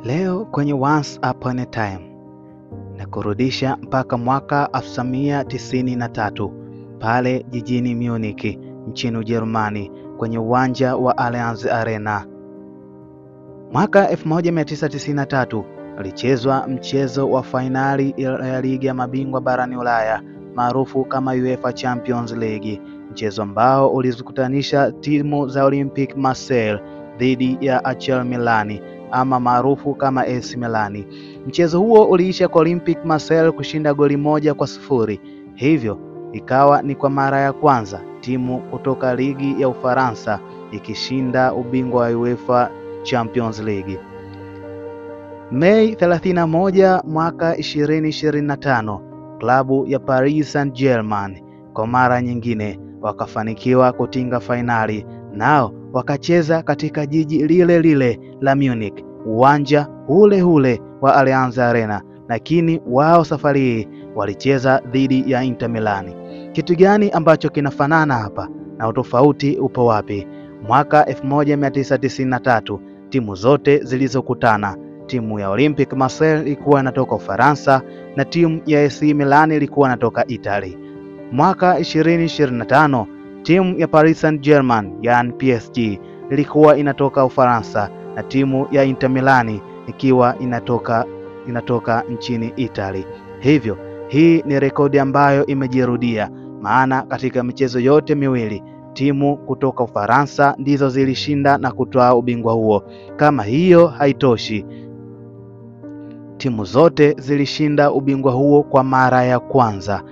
Leo kwenye Once Upon a Time na kurudisha mpaka mwaka 1993 pale jijini Munich nchini Ujerumani kwenye uwanja wa Allianz Arena. Mwaka 1993 ulichezwa mchezo wa fainali ya ligi ya mabingwa barani Ulaya maarufu kama UEFA Champions League, mchezo ambao ulizikutanisha timu za Olympique Marseille dhidi ya AC Milan ama maarufu kama AC Milan. Mchezo huo uliisha kwa Olympique Marseille kushinda goli 1-0. Hivyo ikawa ni kwa mara ya kwanza timu kutoka ligi ya Ufaransa ikishinda ubingwa wa UEFA Champions League. Mei 31 mwaka 2025, klabu ya Paris Saint-Germain kwa mara nyingine wakafanikiwa kutinga fainali, nao wakacheza katika jiji lile lile la Munich, uwanja ule ule wa Allianz Arena, lakini wao safari hii walicheza dhidi ya Inter Milan. Kitu gani ambacho kinafanana hapa na utofauti upo wapi? Mwaka 1993 timu zote zilizokutana, timu ya Olympique Marseille ilikuwa inatoka Ufaransa na timu ya AC Milan ilikuwa inatoka Italy. Mwaka 2025 timu ya Paris Saint-Germain yani PSG ilikuwa inatoka Ufaransa na timu ya Inter Milan ikiwa inatoka nchini Italy. Hivyo hii ni rekodi ambayo imejirudia, maana katika michezo yote miwili timu kutoka Ufaransa ndizo zilishinda na kutoa ubingwa huo. Kama hiyo haitoshi, timu zote zilishinda ubingwa huo kwa mara ya kwanza.